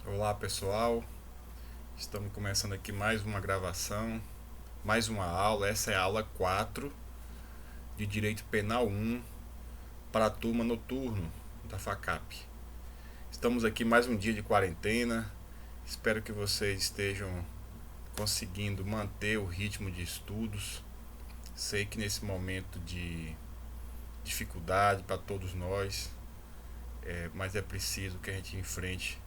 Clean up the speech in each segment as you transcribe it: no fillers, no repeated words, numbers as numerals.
Olá pessoal, estamos começando aqui mais uma gravação, mais uma aula. Essa é a aula 4 de Direito Penal 1 para a turma noturno da FACAP. Estamos aqui mais um dia de quarentena, espero que vocês estejam conseguindo manter o ritmo de estudos. Sei que nesse momento de dificuldade para todos nós, mas é preciso que a gente enfrente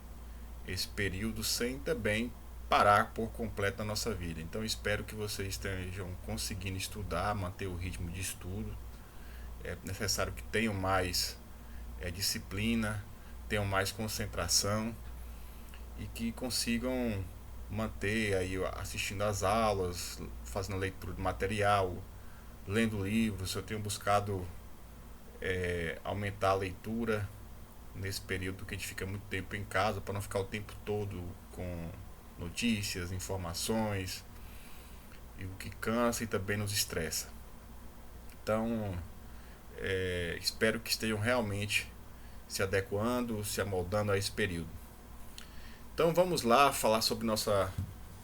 esse período sem também parar por completo na nossa vida. Então espero que vocês estejam conseguindo estudar, manter o ritmo de estudo. É necessário que tenham mais disciplina, tenham mais concentração e que consigam manter aí assistindo às aulas, fazendo leitura de material, lendo livros. Eu tenho buscado aumentar a leitura nesse período que a gente fica muito tempo em casa, para não ficar o tempo todo com notícias, informações, e o que cansa e também nos estressa. Então, espero que estejam realmente se adequando, se amoldando a esse período. Então vamos lá falar sobre nossa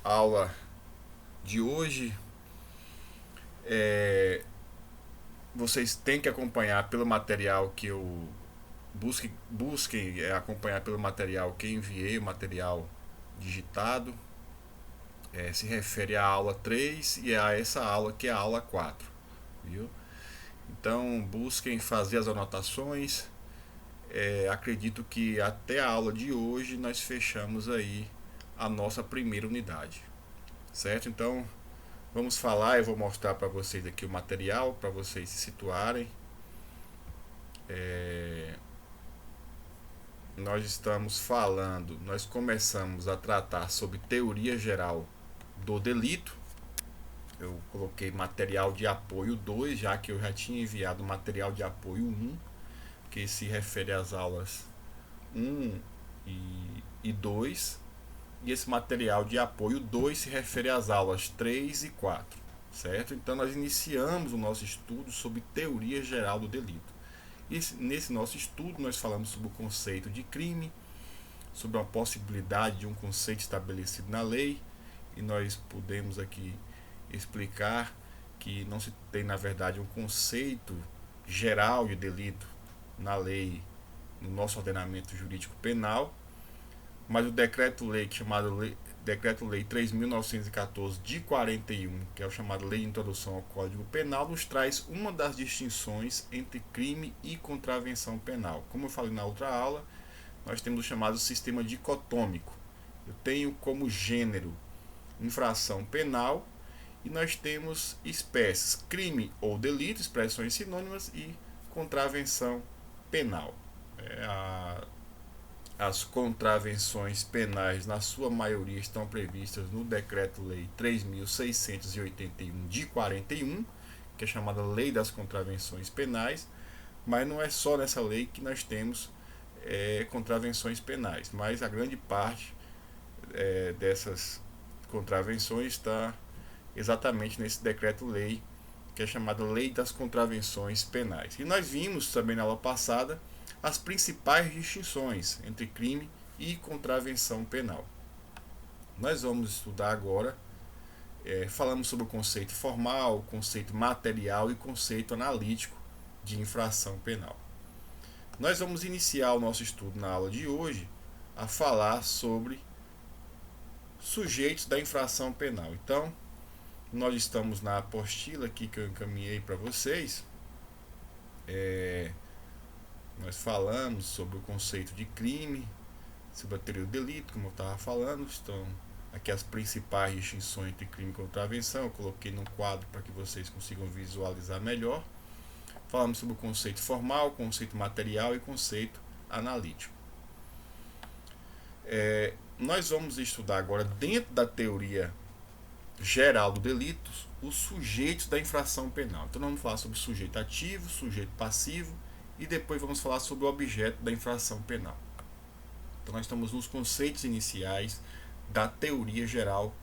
aula de hoje. É, Vocês têm que acompanhar pelo material que eu busquem acompanhar pelo material que enviei, o material digitado. Se refere à aula 3 e a essa aula que é a aula 4, viu? Então busquem fazer as anotações. Acredito que até a aula de hoje nós fechamos aí a nossa primeira unidade, certo? Então vamos falar, eu vou mostrar para vocês aqui o material para vocês se situarem. Nós começamos a tratar sobre teoria geral do delito. Eu coloquei material de apoio 2, já que eu já tinha enviado material de apoio 1, que se refere às aulas 1 e 2. E esse material de apoio 2 se refere às aulas 3 e 4, certo? Então nós iniciamos o nosso estudo sobre teoria geral do delito. E nesse nosso estudo nós falamos sobre o conceito de crime, sobre a possibilidade de um conceito estabelecido na lei, e nós pudemos aqui explicar que não se tem, na verdade, um conceito geral de delito na lei, no nosso ordenamento jurídico penal, mas o decreto-lei chamado Decreto-Lei 3.914 de 41, que é o chamado Lei de Introdução ao Código Penal, nos traz uma das distinções entre crime e contravenção penal. Como eu falei na outra aula, nós temos o chamado sistema dicotômico. Eu tenho como gênero infração penal e nós temos espécies crime ou delito, expressões sinônimas, e contravenção penal. As contravenções penais, na sua maioria, estão previstas no Decreto-Lei 3.681 de 41, que é chamada Lei das Contravenções Penais, mas não é só nessa lei que nós temos contravenções penais, mas a grande parte dessas contravenções está exatamente nesse decreto-lei, que é chamada Lei das Contravenções Penais. E nós vimos também na aula passada as principais distinções entre crime e contravenção penal. Nós vamos estudar agora, falamos sobre o conceito formal, conceito material e conceito analítico de infração penal. Nós vamos iniciar o nosso estudo na aula de hoje a falar sobre sujeitos da infração penal. Então, nós estamos na apostila aqui que eu encaminhei para vocês. Nós falamos sobre o conceito de crime, sobre a teoria do delito, como eu estava falando. Estão aqui as principais distinções entre crime e contravenção. Eu coloquei num quadro para que vocês consigam visualizar melhor. Falamos sobre o conceito formal, conceito material e conceito analítico. Nós vamos estudar agora, dentro da teoria geral do delito, os sujeitos da infração penal. Então nós vamos falar sobre sujeito ativo, sujeito passivo e depois vamos falar sobre o objeto da infração penal. Então nós estamos nos conceitos iniciais da teoria geral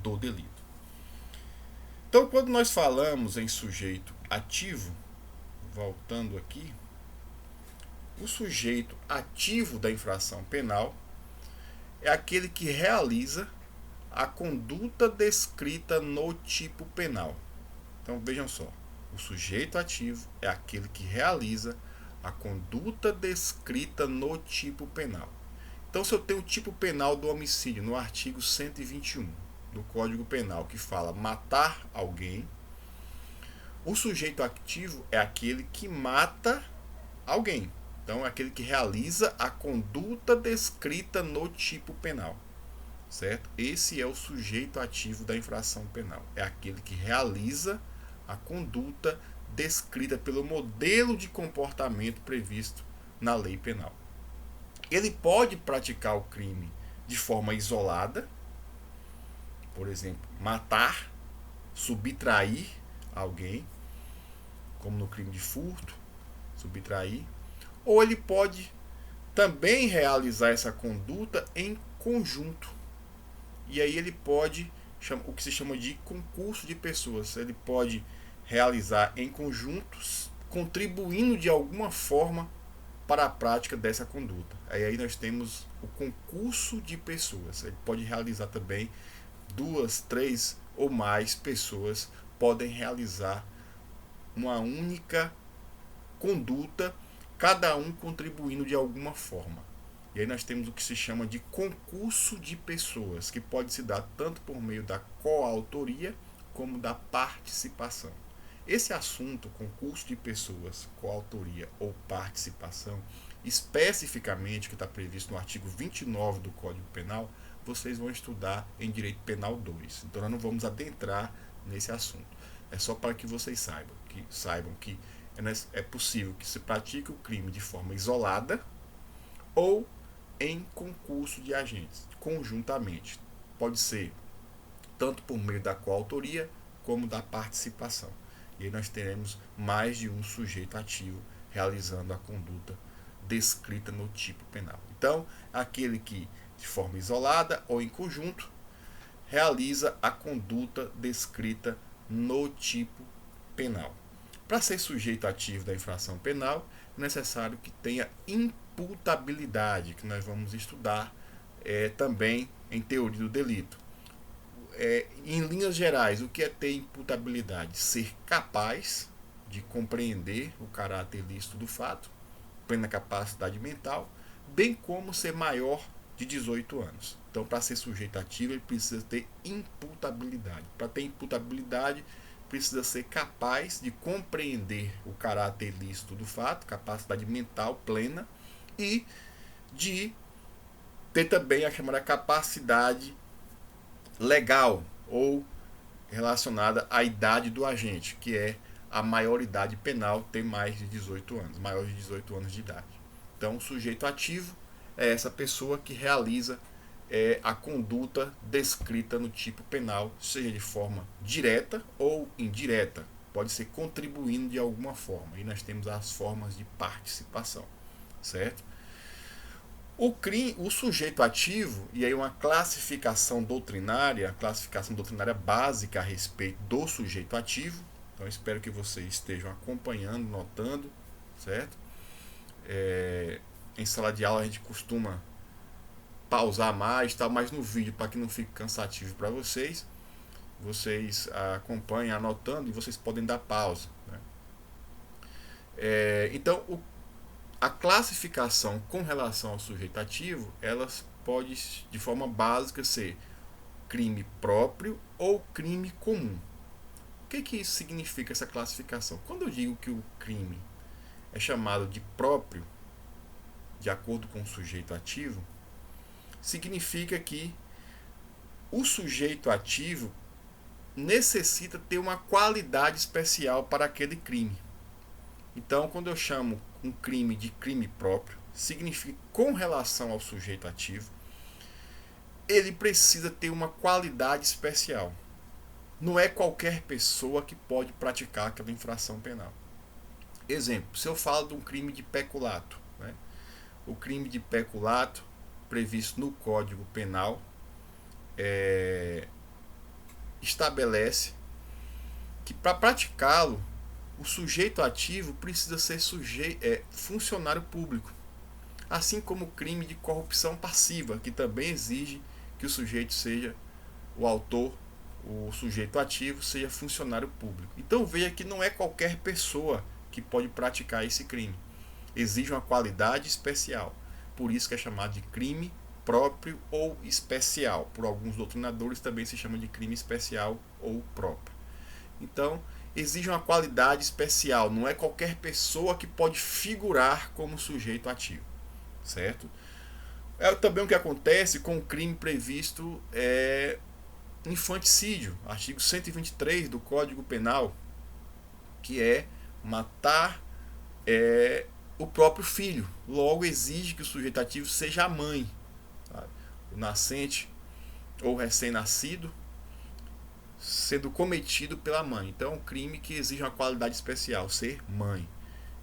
do delito. Então quando nós falamos em sujeito ativo, voltando aqui, o sujeito ativo da infração penal é aquele que realiza a conduta descrita no tipo penal. Então vejam só, o sujeito ativo é aquele que realiza a conduta descrita no tipo penal. Então, se eu tenho o tipo penal do homicídio no artigo 121 do Código Penal, que fala matar alguém, o sujeito ativo é aquele que mata alguém. Então, é aquele que realiza a conduta descrita no tipo penal. Certo? Esse é o sujeito ativo da infração penal. É aquele que realiza a conduta descrita pelo modelo de comportamento previsto na lei penal. Ele pode praticar o crime de forma isolada, por exemplo, matar, subtrair alguém, como no crime de furto, subtrair, ou ele pode também realizar essa conduta em conjunto. E aí ele pode, o que se chama de concurso de pessoas, ele pode realizar em conjuntos, contribuindo de alguma forma para a prática dessa conduta. Aí nós temos o concurso de pessoas. Ele pode realizar também 2, 3 ou mais pessoas podem realizar uma única conduta, cada um contribuindo de alguma forma. E aí nós temos o que se chama de concurso de pessoas, que pode se dar tanto por meio da coautoria como da participação. Esse assunto, concurso de pessoas, coautoria ou participação, especificamente que está previsto no artigo 29 do Código Penal, vocês vão estudar em Direito Penal 2. Então nós não vamos adentrar nesse assunto. É só para que vocês saibam que é possível que se pratique o crime de forma isolada ou em concurso de agentes, conjuntamente. Pode ser tanto por meio da coautoria como da participação. E aí nós teremos mais de um sujeito ativo realizando a conduta descrita no tipo penal. Então, aquele que, de forma isolada ou em conjunto, realiza a conduta descrita no tipo penal. Para ser sujeito ativo da infração penal, é necessário que tenha imputabilidade, que nós vamos estudar também em teoria do delito. Em linhas gerais, o que é ter imputabilidade? Ser capaz de compreender o caráter ilícito do fato, plena capacidade mental, bem como ser maior de 18 anos. Então, para ser sujeito ativo, ele precisa ter imputabilidade. Para ter imputabilidade, precisa ser capaz de compreender o caráter ilícito do fato, capacidade mental plena, e de ter também a chamada capacidade legal ou relacionada à idade do agente, que é a maioridade penal, ter mais de 18 anos, maior de 18 anos de idade. Então, o sujeito ativo é essa pessoa que realiza a conduta descrita no tipo penal, seja de forma direta ou indireta, pode ser contribuindo de alguma forma. E nós temos as formas de participação, certo? O sujeito ativo, e aí uma classificação doutrinária básica a respeito do sujeito ativo. Então espero que vocês estejam acompanhando, notando, certo? Em sala de aula a gente costuma pausar mais, tal, mas no vídeo, para que não fique cansativo para vocês, vocês acompanhem anotando e vocês podem dar pausa, né? Então, a classificação com relação ao sujeito ativo, elas pode de forma básica ser crime próprio ou crime comum. O que isso significa, essa classificação? Quando eu digo que o crime é chamado de próprio, de acordo com o sujeito ativo, significa que o sujeito ativo necessita ter uma qualidade especial para aquele crime. Então, quando eu chamo um crime de crime próprio, significa que, com relação ao sujeito ativo, ele precisa ter uma qualidade especial. Não é qualquer pessoa que pode praticar aquela infração penal. Exemplo, se eu falo de um crime de peculato, né? O crime de peculato previsto no Código Penal estabelece que, para praticá-lo, o sujeito ativo precisa ser funcionário público. assim como o crime de corrupção passiva, que também exige que o sujeito seja o autor, o sujeito ativo, seja funcionário público. Então veja que não é qualquer pessoa que pode praticar esse crime. Exige uma qualidade especial. Por isso que é chamado de crime próprio ou especial. Por alguns doutrinadores também se chama de crime especial ou próprio. Então, exige uma qualidade especial. Não é qualquer pessoa que pode figurar como sujeito ativo. Certo? É também o que acontece com o crime previsto infanticídio, artigo 123 do Código Penal, que é matar o próprio filho. Logo exige que o sujeito ativo seja a mãe, sabe? O nascente ou recém-nascido sendo cometido pela mãe. Então é um crime que exige uma qualidade especial, ser mãe.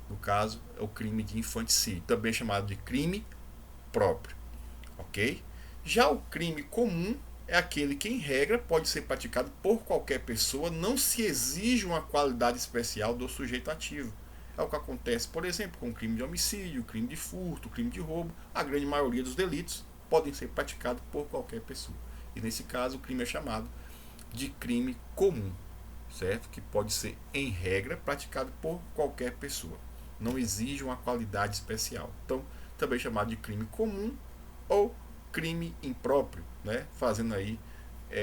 No caso, é o crime de infanticídio, também chamado de crime próprio. Ok? Já o crime comum é aquele que, em regra, pode ser praticado por qualquer pessoa, não se exige uma qualidade especial do sujeito ativo. É o que acontece, por exemplo, com o crime de homicídio, crime de furto, crime de roubo. A grande maioria dos delitos podem ser praticados por qualquer pessoa. E nesse caso, o crime é chamado de crime comum, certo? Que pode ser, em regra, praticado por qualquer pessoa. Não exige uma qualidade especial. Então, também chamado de crime comum ou crime impróprio, né? Fazendo aí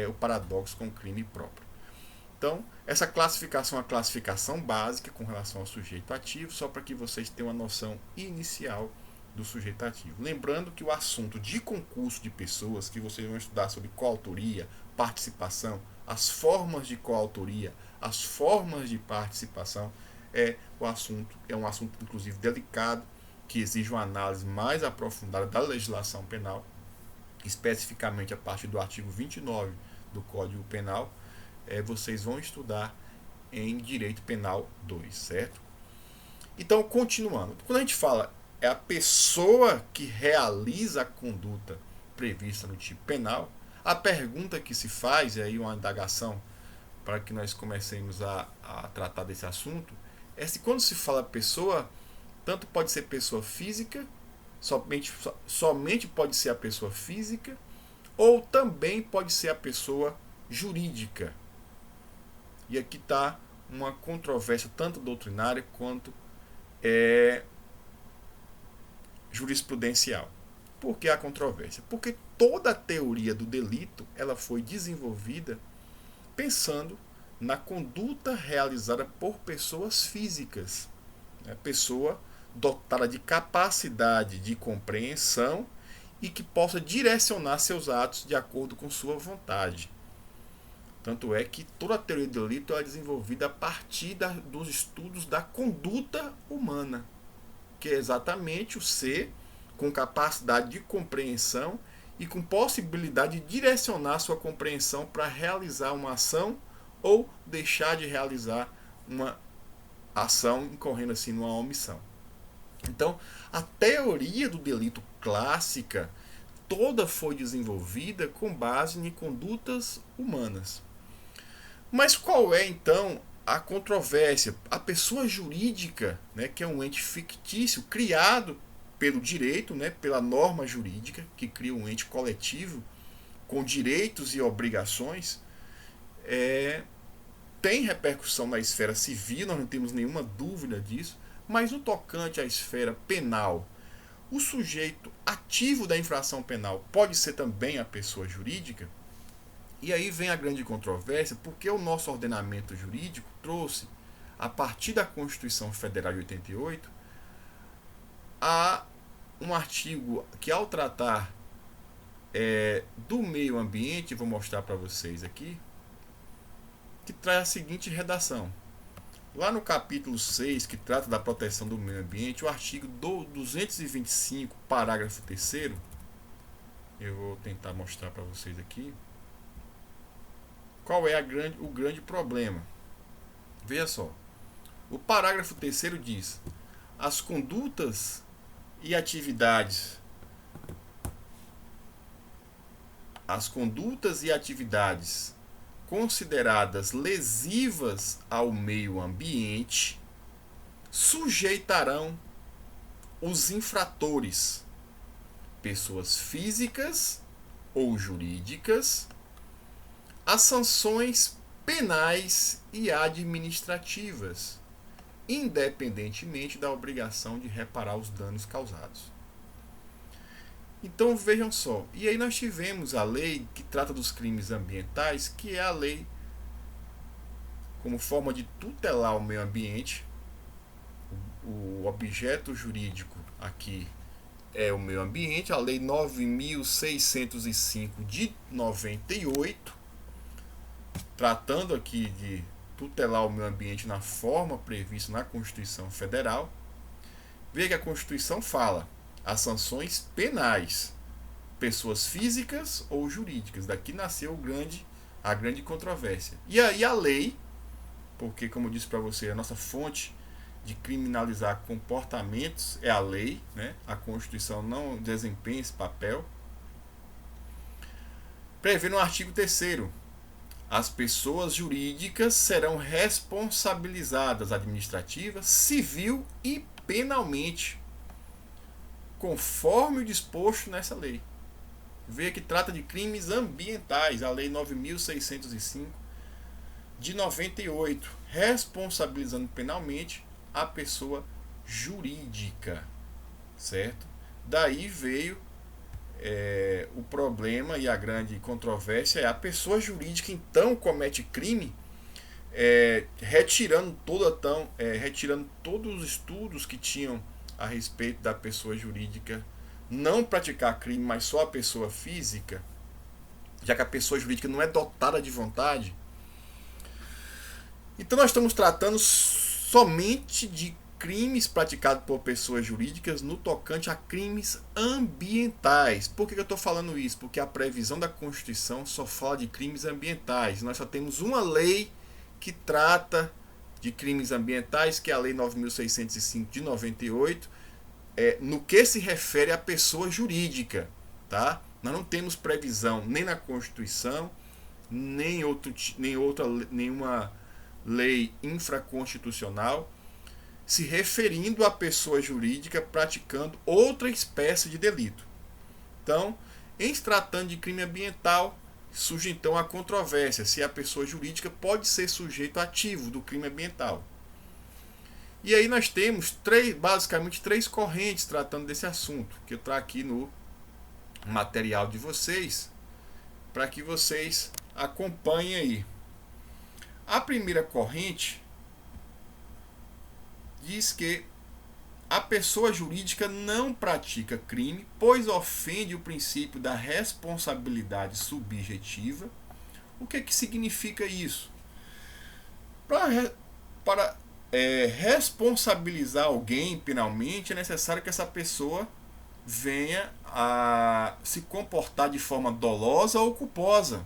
o paradoxo com o crime próprio. Então, essa classificação é uma classificação básica com relação ao sujeito ativo, só para que vocês tenham uma noção inicial do sujeito ativo. Lembrando que o assunto de concurso de pessoas, que vocês vão estudar sobre coautoria, participação, as formas de coautoria, as formas de participação, é um assunto inclusive delicado, que exige uma análise mais aprofundada da legislação penal, especificamente a partir do artigo 29 do Código Penal. Vocês vão estudar em Direito Penal 2, certo? Então, continuando. Quando a gente fala é a pessoa que realiza a conduta prevista no tipo penal, a pergunta que se faz, e aí uma indagação para que nós comecemos a tratar desse assunto, é se quando se fala pessoa, tanto pode ser pessoa física, somente pode ser a pessoa física, ou também pode ser a pessoa jurídica. E aqui está uma controvérsia tanto doutrinária quanto jurisprudencial. Por que a controvérsia? Porque toda a teoria do delito ela foi desenvolvida pensando na conduta realizada por pessoas físicas. Pessoa dotada de capacidade de compreensão e que possa direcionar seus atos de acordo com sua vontade. Tanto é que toda a teoria do delito é desenvolvida a partir dos estudos da conduta humana, que é exatamente o ser com capacidade de compreensão e com possibilidade de direcionar sua compreensão para realizar uma ação ou deixar de realizar uma ação, incorrendo assim numa omissão. Então, a teoria do delito clássica toda foi desenvolvida com base em condutas humanas. Mas qual é então a controvérsia? A pessoa jurídica, né, que é um ente fictício criado pelo direito, né, pela norma jurídica, que cria um ente coletivo com direitos e obrigações, tem repercussão na esfera civil, nós não temos nenhuma dúvida disso, mas no tocante à esfera penal, o sujeito ativo da infração penal pode ser também a pessoa jurídica? E aí vem a grande controvérsia, porque o nosso ordenamento jurídico trouxe, a partir da Constituição Federal de 88, um artigo que, ao tratar do meio ambiente, vou mostrar para vocês aqui, que traz a seguinte redação. Lá no capítulo 6, que trata da proteção do meio ambiente, o artigo 225, parágrafo 3º, eu vou tentar mostrar para vocês aqui, qual é o grande problema. Veja só, o parágrafo 3º diz: as condutas e atividades consideradas lesivas ao meio ambiente sujeitarão os infratores pessoas físicas ou jurídicas, as sanções penais e administrativas, independentemente da obrigação de reparar os danos causados. Então vejam só, e aí nós tivemos a lei que trata dos crimes ambientais, que é a lei como forma de tutelar o meio ambiente. O objeto jurídico aqui é o meio ambiente, a lei 9.605 de 98, tratando aqui de tutelar o meio ambiente na forma prevista na Constituição Federal. Veja que a Constituição fala as sanções penais, pessoas físicas ou jurídicas. Daqui nasceu a grande controvérsia. E aí a lei, porque como eu disse para você, a nossa fonte de criminalizar comportamentos é a lei, né? A Constituição não desempenha esse papel. Prevê no artigo 3º, as pessoas jurídicas serão responsabilizadas administrativa, civil e penalmente, conforme o disposto nessa lei. Veja que trata de crimes ambientais, a lei 9.605 de 98, responsabilizando penalmente a pessoa jurídica, certo? Daí veio o problema e a grande controvérsia é a pessoa jurídica então comete crime, retirando todos os estudos que tinham a respeito da pessoa jurídica não praticar crime, mas só a pessoa física, já que a pessoa jurídica não é dotada de vontade. Então nós estamos tratando somente de crimes praticados por pessoas jurídicas no tocante a crimes ambientais. Por que eu estou falando isso? Porque a previsão da Constituição só fala de crimes ambientais. Nós só temos uma lei que trata de crimes ambientais, que é a Lei 9.605 de 98, no que se refere à pessoa jurídica. Tá? Nós não temos previsão nem na Constituição, nenhuma lei infraconstitucional se referindo à pessoa jurídica praticando outra espécie de delito. Então, em se tratando de crime ambiental, surge então a controvérsia se a pessoa jurídica pode ser sujeito ativo do crime ambiental. E aí nós temos basicamente três correntes tratando desse assunto, que eu trago aqui no material de vocês, para que vocês acompanhem aí. A primeira corrente diz que a pessoa jurídica não pratica crime, pois ofende o princípio da responsabilidade subjetiva. O que significa isso? Para responsabilizar alguém penalmente, é necessário que essa pessoa venha a se comportar de forma dolosa ou culposa.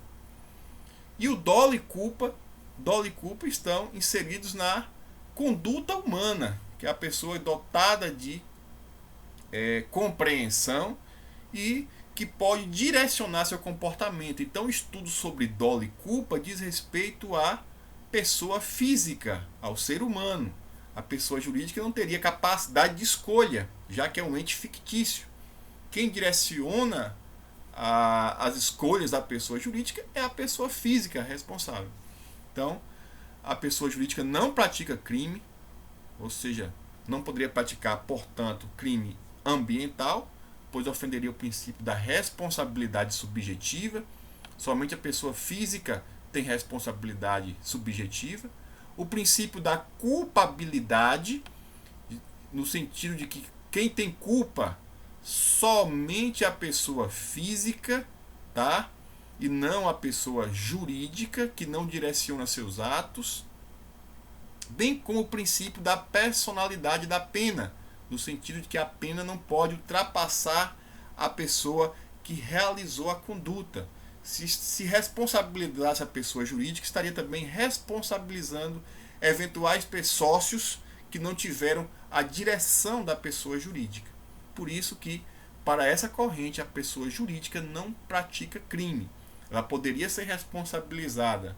E o dolo e culpa estão inseridos na conduta humana, que é a pessoa dotada de compreensão e que pode direcionar seu comportamento. Então, o estudo sobre dolo e culpa diz respeito à pessoa física, ao ser humano. A pessoa jurídica não teria capacidade de escolha, já que é um ente fictício. Quem direciona as escolhas da pessoa jurídica é a pessoa física responsável. Então, a pessoa jurídica não pratica crime, ou seja, não poderia praticar, portanto, crime ambiental, pois ofenderia o princípio da responsabilidade subjetiva. Somente a pessoa física tem responsabilidade subjetiva. O princípio da culpabilidade, no sentido de que quem tem culpa somente a pessoa física, tá? E não a pessoa jurídica, que não direciona seus atos, bem como o princípio da personalidade da pena, no sentido de que a pena não pode ultrapassar a pessoa que realizou a conduta. Se responsabilizasse a pessoa jurídica, estaria também responsabilizando eventuais sócios que não tiveram a direção da pessoa jurídica. Por isso que, para essa corrente, a pessoa jurídica não pratica crime. Ela poderia ser responsabilizada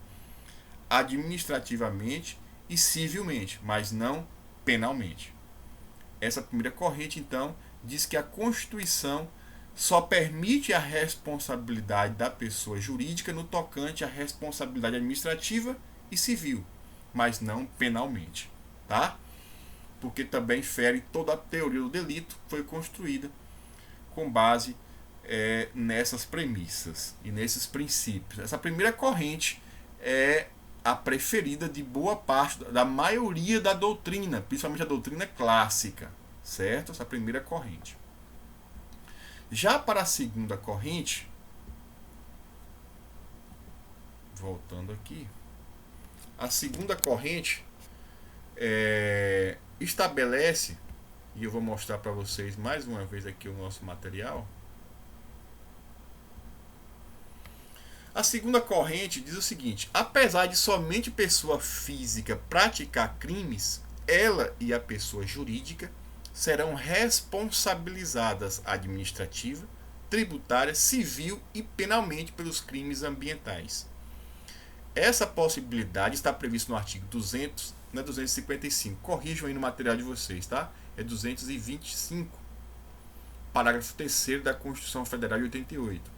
administrativamente e civilmente, mas não penalmente. Essa primeira corrente, então, diz que a Constituição só permite a responsabilidade da pessoa jurídica no tocante à responsabilidade administrativa e civil, mas não penalmente, tá? Porque também fere toda a teoria do delito que foi construída com base nessas premissas e nesses princípios. Essa primeira corrente é a preferida de boa parte, da maioria da doutrina, principalmente a doutrina clássica, certo? Essa primeira corrente. Já para a segunda corrente, voltando aqui, a segunda corrente estabelece, e eu vou mostrar para vocês mais uma vez aqui o nosso material. A segunda corrente diz o seguinte: apesar de somente pessoa física praticar crimes, ela e a pessoa jurídica serão responsabilizadas administrativa, tributária, civil e penalmente pelos crimes ambientais. Essa possibilidade está prevista no artigo 200, não é 255, corrijam aí no material de vocês, tá? É 225, parágrafo 3º da Constituição Federal de 88.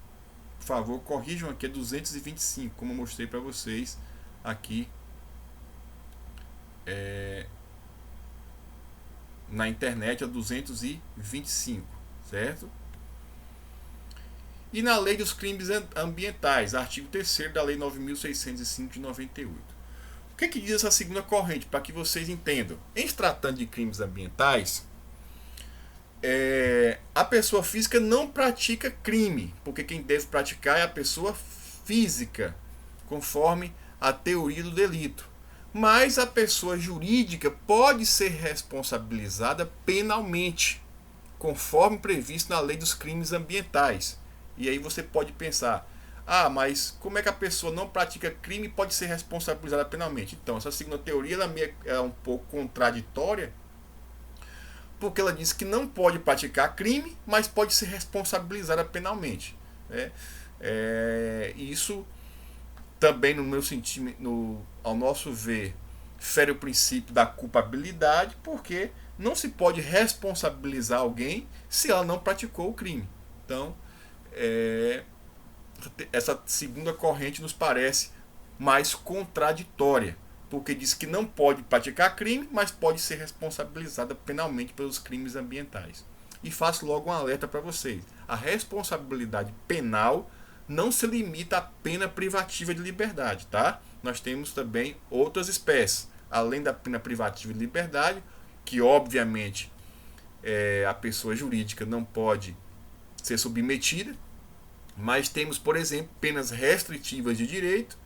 Por favor, corrijam aqui, é 225, como eu mostrei para vocês aqui na internet, é 225, certo? E na Lei dos Crimes Ambientais, artigo 3º da Lei 9.605 de 98. O que diz essa segunda corrente, para que vocês entendam? Em se tratando de crimes ambientais, a pessoa física não pratica crime, porque quem deve praticar é a pessoa física, conforme a teoria do delito. Mas a pessoa jurídica pode ser responsabilizada penalmente, conforme previsto na Lei dos Crimes Ambientais. E aí você pode pensar, mas como é que a pessoa não pratica crime e pode ser responsabilizada penalmente? Então, essa segunda teoria ela é um pouco contraditória, porque ela diz que não pode praticar crime, mas pode ser responsabilizada penalmente. Isso também, no meu sentido, ao nosso ver, fere o princípio da culpabilidade, porque não se pode responsabilizar alguém se ela não praticou o crime. Então, essa segunda corrente nos parece mais contraditória, porque diz que não pode praticar crime, mas pode ser responsabilizada penalmente pelos crimes ambientais. E faço logo um alerta para vocês: a responsabilidade penal não se limita à pena privativa de liberdade, tá? Nós temos também outras espécies, além da pena privativa de liberdade, que obviamente a pessoa jurídica não pode ser submetida, mas temos, por exemplo, penas restritivas de direito,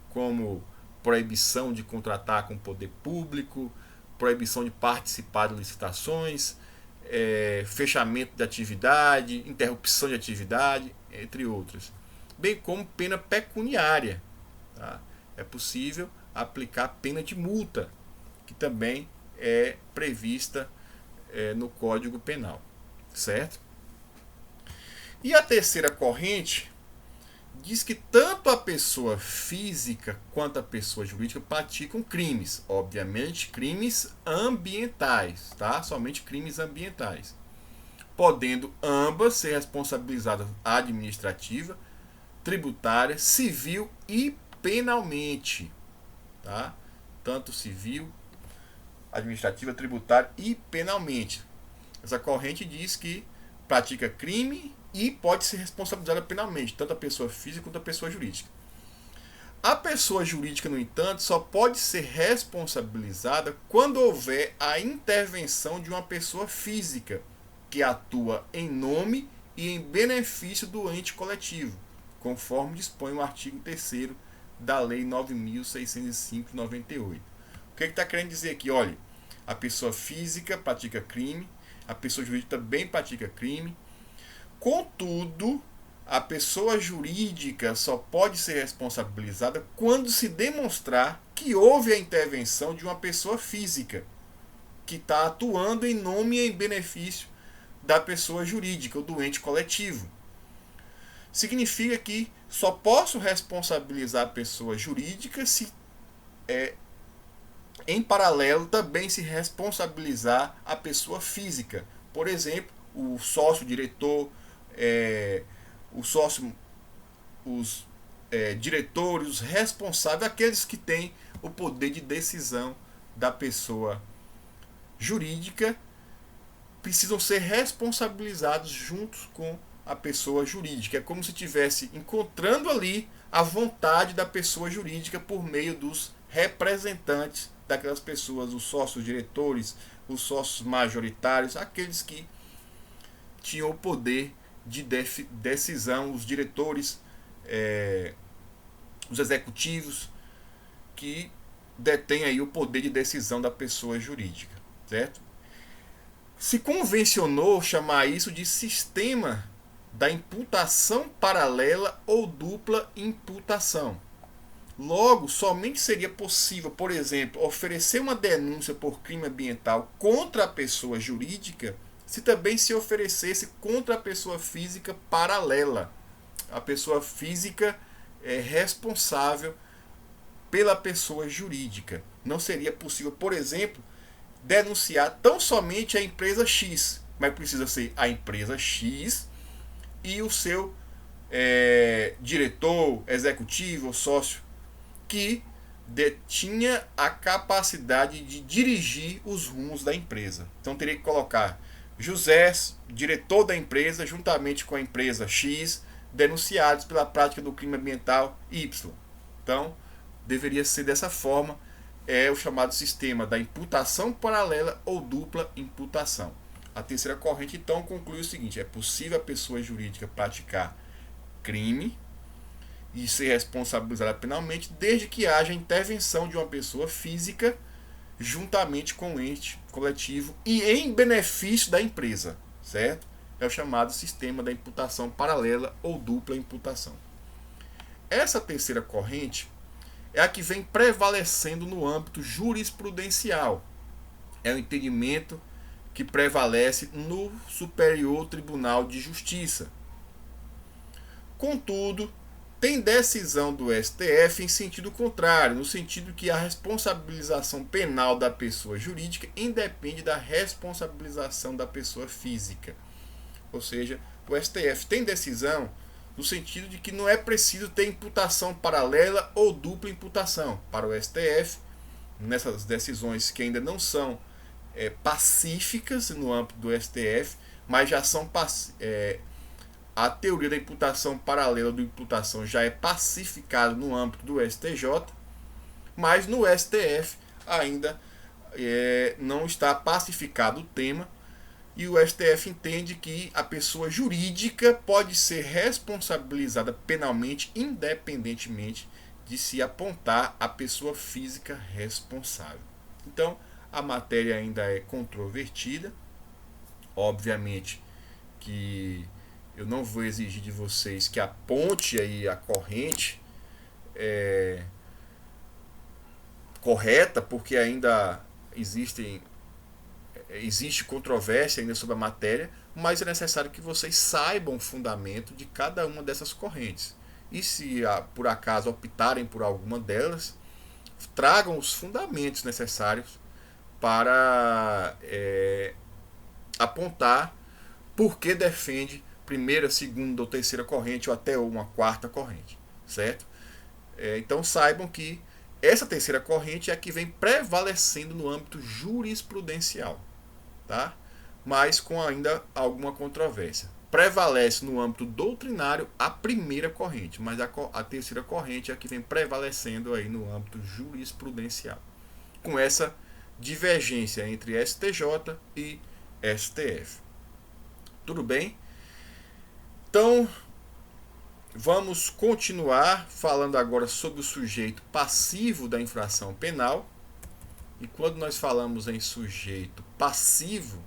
como proibição de contratar com o poder público, proibição de participar de licitações, fechamento de atividade, interrupção de atividade, entre outras. Bem como pena pecuniária. Tá? É possível aplicar pena de multa, que também é prevista no Código Penal. Certo? E a terceira corrente diz que tanto a pessoa física quanto a pessoa jurídica praticam crimes, obviamente crimes ambientais, tá? Somente crimes ambientais, podendo ambas ser responsabilizadas administrativa, tributária, civil e penalmente, tá? Tanto civil, administrativa, tributária e penalmente. Essa corrente diz que pratica crime e pode ser responsabilizada penalmente, tanto a pessoa física quanto a pessoa jurídica. A pessoa jurídica, no entanto, só pode ser responsabilizada quando houver a intervenção de uma pessoa física que atua em nome e em benefício do ente coletivo, conforme dispõe o artigo 3º da Lei 9.605 de 98. O que está querendo dizer aqui? Olha, a pessoa física pratica crime, a pessoa jurídica também pratica crime. Contudo, a pessoa jurídica só pode ser responsabilizada quando se demonstrar que houve a intervenção de uma pessoa física que está atuando em nome e em benefício da pessoa jurídica ou do ente coletivo. Significa que só posso responsabilizar a pessoa jurídica se em paralelo também se responsabilizar a pessoa física. Por exemplo, o sócio-diretor, o sócio, os diretores, os responsáveis, aqueles que têm o poder de decisão da pessoa jurídica, precisam ser responsabilizados juntos com a pessoa jurídica. É como se estivesse encontrando ali a vontade da pessoa jurídica por meio dos representantes daquelas pessoas, os sócios diretores, os sócios majoritários, aqueles que tinham o poder de decisão, os diretores, os executivos, que detêm aí o poder de decisão da pessoa jurídica, certo? Se convencionou chamar isso de sistema da imputação paralela ou dupla imputação. Logo, somente seria possível, por exemplo, oferecer uma denúncia por crime ambiental contra a pessoa jurídica se também se oferecesse contra a pessoa física paralela. A pessoa física é responsável pela pessoa jurídica. Não seria possível, por exemplo, denunciar tão somente a empresa X, mas precisa ser a empresa X e o seu diretor, executivo ou sócio que detinha a capacidade de dirigir os rumos da empresa. Então teria que colocar José, diretor da empresa, juntamente com a empresa X, denunciados pela prática do crime ambiental Y. Então, deveria ser dessa forma, o chamado sistema da imputação paralela ou dupla imputação. A terceira corrente, então, conclui o seguinte: é possível a pessoa jurídica praticar crime e ser responsabilizada penalmente desde que haja intervenção de uma pessoa física juntamente com o ente coletivo e em benefício da empresa, certo? É o chamado sistema da imputação paralela ou dupla imputação. Essa terceira corrente é a que vem prevalecendo no âmbito jurisprudencial. É o entendimento que prevalece no Superior Tribunal de Justiça. Contudo, tem decisão do STF em sentido contrário, no sentido que a responsabilização penal da pessoa jurídica independe da responsabilização da pessoa física. Ou seja, o STF tem decisão no sentido de que não é preciso ter imputação paralela ou dupla imputação. Para o STF, nessas decisões que ainda não são pacíficas no âmbito do STF, mas já são a teoria da imputação paralela ou da imputação já é pacificada no âmbito do STJ, mas no STF ainda não está pacificado o tema, e o STF entende que a pessoa jurídica pode ser responsabilizada penalmente independentemente de se apontar a pessoa física responsável. Então, a matéria ainda é controvertida. Obviamente que eu não vou exigir de vocês que aponte aí a corrente correta, porque ainda existe controvérsia ainda sobre a matéria, mas é necessário que vocês saibam o fundamento de cada uma dessas correntes. E se por acaso optarem por alguma delas, tragam os fundamentos necessários para apontar por que defende primeira, segunda ou terceira corrente ou até uma quarta corrente, certo? Então saibam que essa terceira corrente é a que vem prevalecendo no âmbito jurisprudencial, tá? Mas com ainda alguma controvérsia. Prevalece no âmbito doutrinário a primeira corrente, mas a terceira corrente é a que vem prevalecendo aí no âmbito jurisprudencial, com essa divergência entre STJ e STF. Tudo bem? Então, vamos continuar falando agora sobre o sujeito passivo da infração penal. E quando nós falamos em sujeito passivo,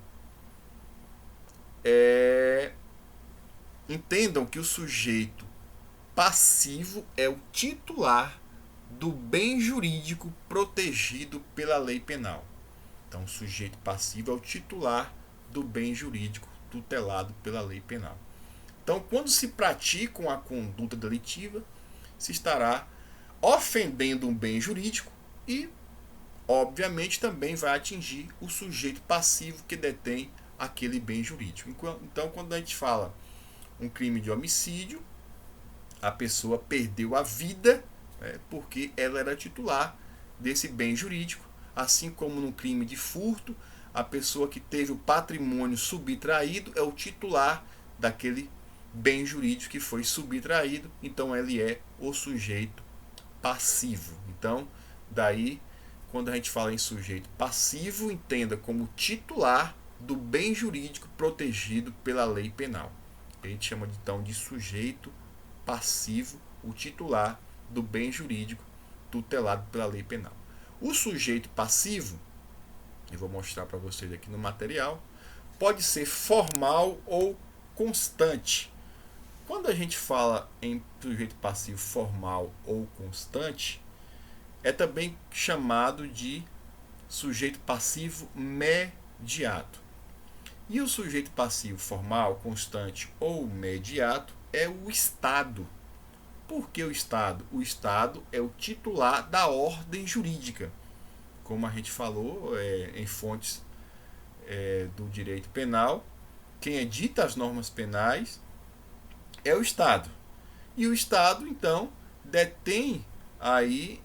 entendam que o sujeito passivo é o titular do bem jurídico protegido pela lei penal. Então, o sujeito passivo é o titular do bem jurídico tutelado pela lei penal. Então, quando se pratica uma conduta delitiva, se estará ofendendo um bem jurídico e, obviamente, também vai atingir o sujeito passivo que detém aquele bem jurídico. Então, quando a gente fala um crime de homicídio, a pessoa perdeu a vida, porque ela era titular desse bem jurídico, assim como no crime de furto, a pessoa que teve o patrimônio subtraído é o titular daquele bem jurídico que foi subtraído, então ele é o sujeito passivo. Então, daí, quando a gente fala em sujeito passivo, entenda como titular do bem jurídico protegido pela lei penal. A gente chama então de sujeito passivo, o titular do bem jurídico tutelado pela lei penal. O sujeito passivo, eu vou mostrar para vocês aqui no material, pode ser formal ou constante. Quando a gente fala em sujeito passivo formal ou constante, é também chamado de sujeito passivo mediato. E o sujeito passivo formal, constante ou mediato é o Estado. Por que o Estado? O Estado é o titular da ordem jurídica. Como a gente falou em fontes do direito penal, quem edita as normas penais é o Estado. E o Estado, então, detém aí,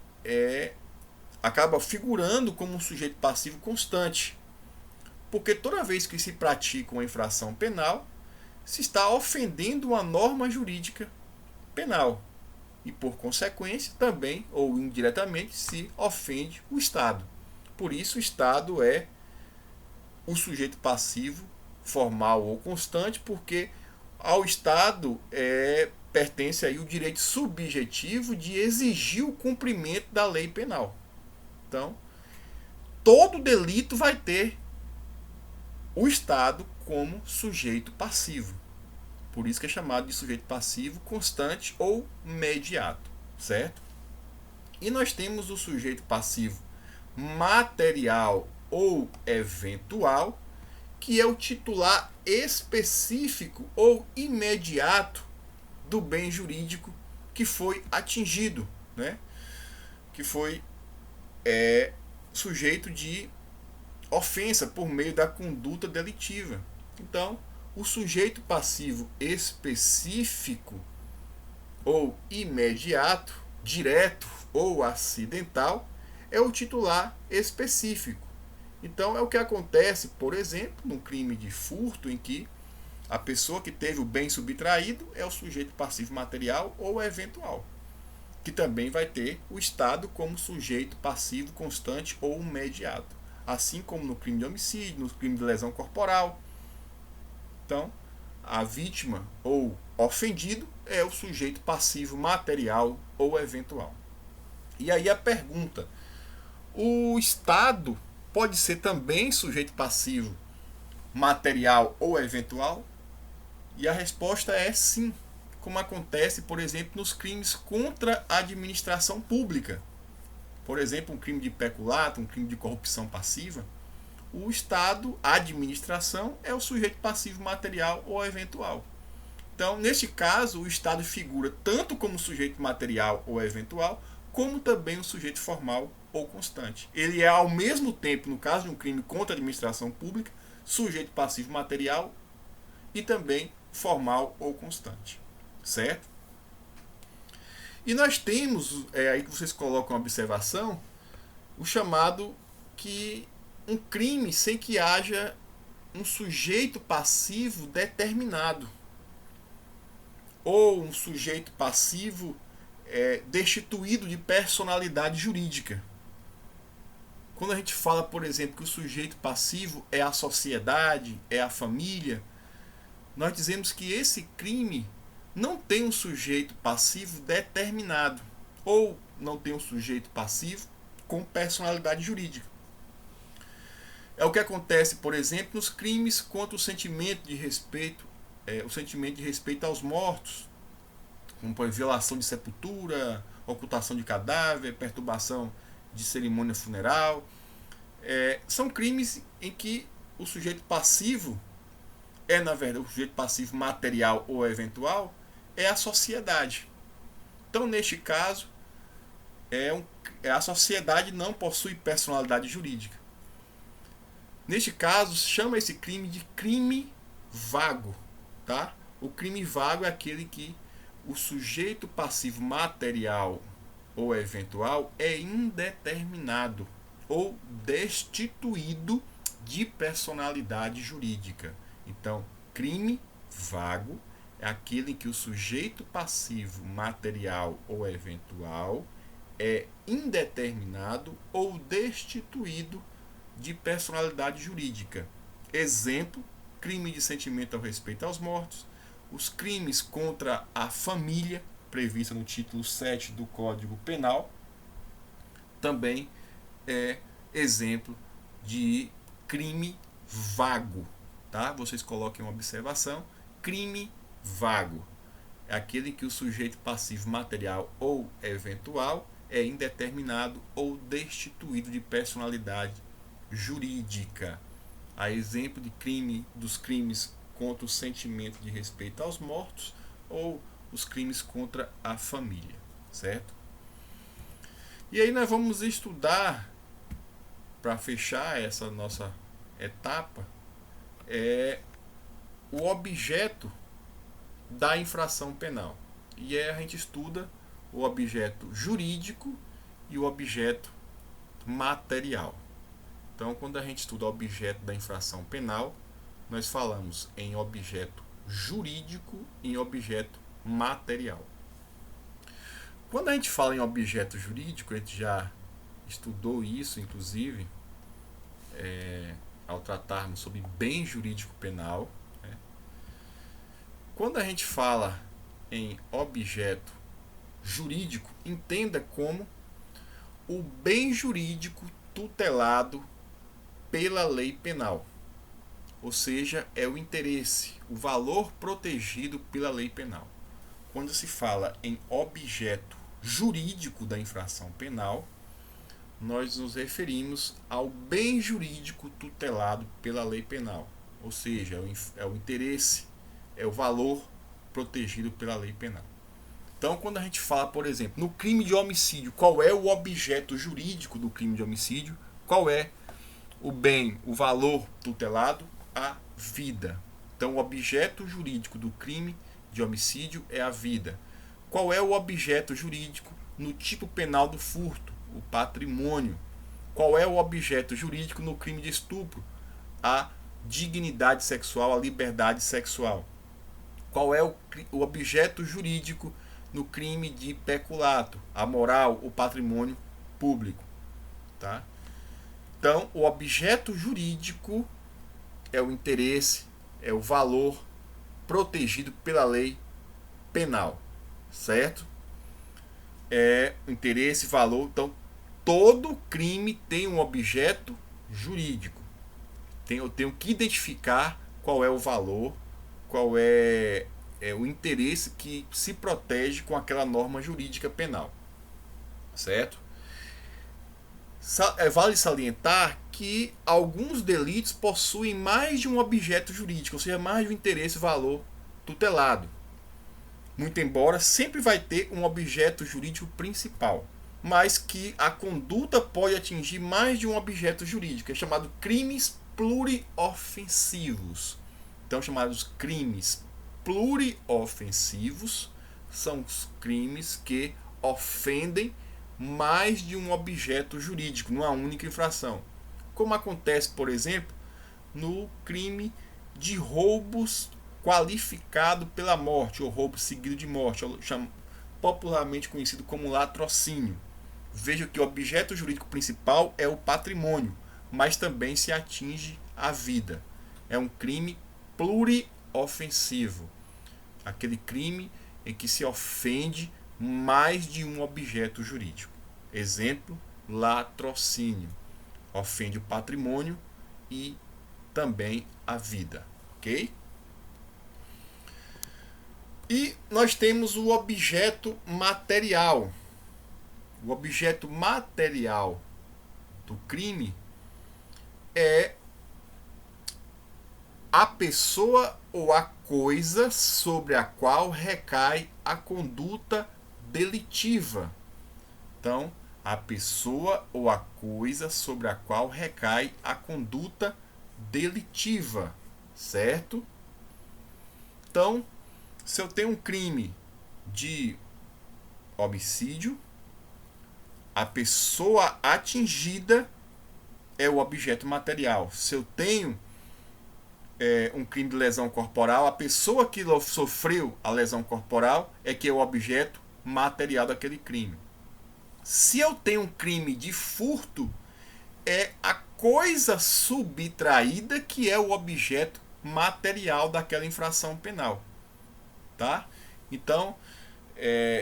acaba figurando como um sujeito passivo constante. Porque toda vez que se pratica uma infração penal, se está ofendendo uma norma jurídica penal. E, por consequência, também, ou indiretamente, se ofende o Estado. Por isso, o Estado é o sujeito passivo, formal ou constante, porque ao Estado pertence aí o direito subjetivo de exigir o cumprimento da lei penal. Então, todo delito vai ter o Estado como sujeito passivo. Por isso que é chamado de sujeito passivo constante ou mediato, certo? E nós temos o sujeito passivo material ou eventual, que é o titular específico ou imediato do bem jurídico que foi atingido, né? Que foi sujeito de ofensa por meio da conduta delitiva. Então, o sujeito passivo específico ou imediato, direto ou acidental, é o titular específico. Então, é o que acontece, por exemplo, num crime de furto, em que a pessoa que teve o bem subtraído é o sujeito passivo material ou eventual, que também vai ter o Estado como sujeito passivo constante ou imediato, assim como no crime de homicídio, no crime de lesão corporal. Então, a vítima ou ofendido é o sujeito passivo material ou eventual. E aí a pergunta: o Estado pode ser também sujeito passivo material ou eventual? E a resposta é sim, como acontece, por exemplo, nos crimes contra a administração pública. Por exemplo, um crime de peculato, um crime de corrupção passiva. O Estado, a administração, é o sujeito passivo material ou eventual. Então, neste caso, o Estado figura tanto como sujeito material ou eventual, como também o sujeito formal ou constante. Ele é, ao mesmo tempo, no caso de um crime contra a administração pública, sujeito passivo material e também formal ou constante. Certo? E nós temos, aí que vocês colocam a observação, o chamado que um crime sem que haja um sujeito passivo determinado, ou um sujeito passivo destituído de personalidade jurídica. Quando a gente fala, por exemplo, que o sujeito passivo é a sociedade, é a família, nós dizemos que esse crime não tem um sujeito passivo determinado, ou não tem um sujeito passivo com personalidade jurídica. É o que acontece, por exemplo, nos crimes contra o sentimento de respeito, o sentimento de respeito aos mortos, como por violação de sepultura, ocultação de cadáver, perturbação de cerimônia funeral. São crimes em que o sujeito passivo na verdade, o sujeito passivo material ou eventual é a sociedade. Então, neste caso, a sociedade não possui personalidade jurídica. Neste caso, chama esse crime de crime vago, tá? O crime vago é aquele que o sujeito passivo material ou eventual é indeterminado ou destituído de personalidade jurídica. Então, crime vago é aquele em que o sujeito passivo material ou eventual é indeterminado ou destituído de personalidade jurídica. Exemplo: crime de sentimento ao respeito aos mortos, os crimes contra a família, prevista no título 7 do Código Penal, também é exemplo de crime vago. Tá? Vocês coloquem uma observação: crime vago é aquele em que o sujeito passivo material ou eventual é indeterminado ou destituído de personalidade jurídica. A exemplo de dos crimes contra o sentimento de respeito aos mortos ou os crimes contra a família, certo? E aí nós vamos estudar, para fechar essa nossa etapa, o objeto da infração penal. E aí a gente estuda o objeto jurídico e o objeto material. Então, quando a gente estuda o objeto da infração penal, nós falamos em objeto jurídico e em objeto material. Quando a gente fala em objeto jurídico, a gente já estudou isso, inclusive, ao tratarmos sobre bem jurídico penal. Né? Quando a gente fala em objeto jurídico, entenda como o bem jurídico tutelado pela lei penal. Ou seja, é o interesse, o valor protegido pela lei penal. Quando se fala em objeto jurídico da infração penal, nós nos referimos ao bem jurídico tutelado pela lei penal. Ou seja, é o interesse, é o valor protegido pela lei penal. Então, quando a gente fala, por exemplo, no crime de homicídio, qual é o objeto jurídico do crime de homicídio? Qual é o bem, o valor tutelado? A vida. Então, o objeto jurídico do crime de homicídio é a vida. Qual é o objeto jurídico no tipo penal do furto? O patrimônio. Qual é o objeto jurídico no crime de estupro? A dignidade sexual, a liberdade sexual. Qual é o objeto jurídico no crime de peculato? A moral, o patrimônio público. Tá? Então, o objeto jurídico é o interesse, é o valor protegido pela lei penal, certo? É o interesse, valor. Então, todo crime tem um objeto jurídico. Eu tenho que identificar qual é o valor, qual é o interesse que se protege com aquela norma jurídica penal, certo? Vale salientar que alguns delitos possuem mais de um objeto jurídico, ou seja, mais de um interesse e valor tutelado. Muito embora sempre vai ter um objeto jurídico principal, mas que a conduta pode atingir mais de um objeto jurídico, é chamado crimes pluriofensivos. Então, chamados crimes pluriofensivos são os crimes que ofendem mais de um objeto jurídico, numa única infração. Como acontece, por exemplo, no crime de roubos qualificado pela morte, ou roubo seguido de morte, popularmente conhecido como latrocínio. Veja que o objeto jurídico principal é o patrimônio, mas também se atinge a vida. É um crime pluriofensivo. Aquele crime em que se ofende mais de um objeto jurídico. Exemplo, latrocínio. Ofende o patrimônio e também a vida. Ok? E nós temos o objeto material. O objeto material do crime é a pessoa ou a coisa sobre a qual recai a conduta delitiva. Então, a pessoa ou a coisa sobre a qual recai a conduta delitiva, certo? Então, Se eu tenho um crime de homicídio, a pessoa atingida é o objeto material. Se eu tenho um crime de lesão corporal, a pessoa que sofreu a lesão corporal é que é o objeto material daquele crime. Se eu tenho um crime de furto, é a coisa subtraída que é o objeto material daquela infração penal. Tá? Então,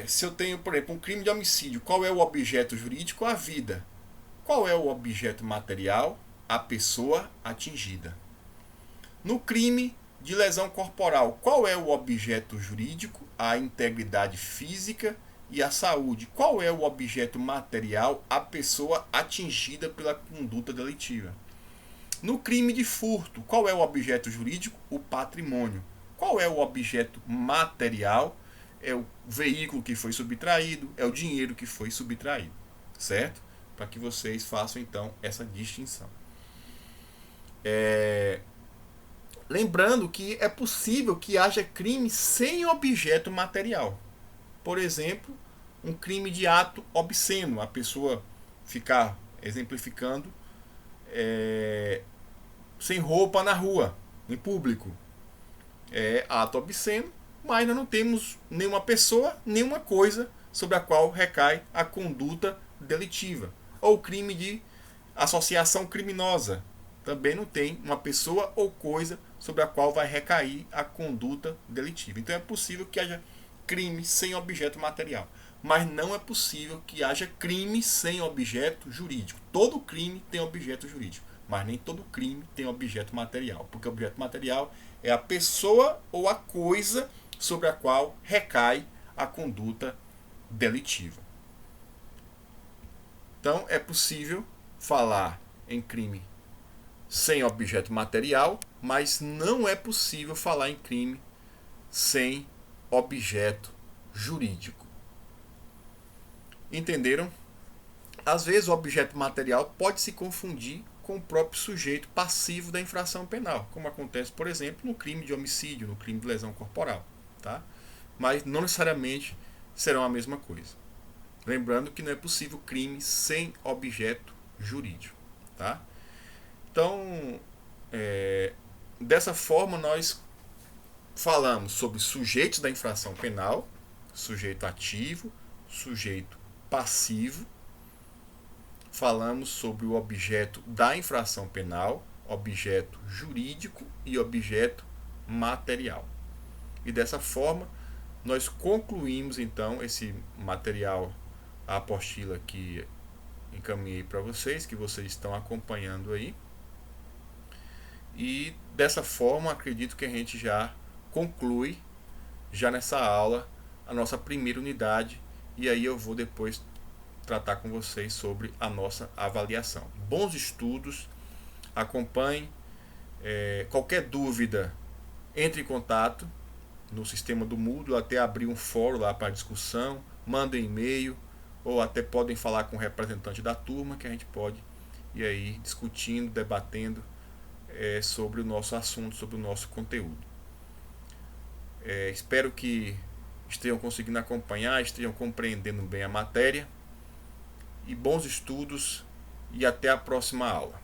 se eu tenho, por exemplo, um crime de homicídio, qual é o objeto jurídico? A vida. Qual é o objeto material? A pessoa atingida. No crime de lesão corporal, qual é o objeto jurídico? A integridade física e a saúde. Qual é o objeto material? A pessoa atingida pela conduta delitiva. No crime de furto, qual é o objeto jurídico? O patrimônio. Qual é o objeto material? É o veículo que foi subtraído, é o dinheiro que foi subtraído. Certo? Para que vocês façam então essa distinção. Lembrando que é possível que haja crime sem objeto material. Por exemplo, um crime de ato obsceno. A pessoa ficar, exemplificando, sem roupa na rua, em público. É ato obsceno, mas nós não temos nenhuma pessoa, nenhuma coisa sobre a qual recai a conduta delitiva. Ou crime de associação criminosa. Também não tem uma pessoa ou coisa sobre a qual vai recair a conduta delitiva. Então é possível que haja crime sem objeto material. Mas não é possível que haja crime sem objeto jurídico. Todo crime tem objeto jurídico, mas nem todo crime tem objeto material. Porque o objeto material é a pessoa ou a coisa sobre a qual recai a conduta delitiva. Então é possível falar em crime sem objeto material, mas não é possível falar em crime sem objeto jurídico. Entenderam? Às vezes o objeto material pode se confundir com o próprio sujeito passivo da infração penal, como acontece, por exemplo, no crime de homicídio, no crime de lesão corporal. Tá? Mas não necessariamente serão a mesma coisa. Lembrando que não é possível crime sem objeto jurídico. Tá? Então, dessa forma, nós falamos sobre sujeitos da infração penal, sujeito ativo, sujeito passivo. Falamos sobre o objeto da infração penal, objeto jurídico e objeto material. E dessa forma, nós concluímos então esse material, a apostila que encaminhei para vocês, que vocês estão acompanhando aí. E dessa forma, acredito que a gente já conclui, já nessa aula, a nossa primeira unidade. E aí eu vou depois tratar com vocês sobre a nossa avaliação. Bons estudos, acompanhem. Qualquer dúvida, entre em contato no sistema do Moodle, até abrir um fórum lá para discussão, mandem e-mail, ou até podem falar com o representante da turma, que a gente pode ir aí discutindo, debatendo sobre o nosso assunto, sobre o nosso conteúdo. Espero que estejam conseguindo acompanhar, estejam compreendendo bem a matéria. E bons estudos e até a próxima aula.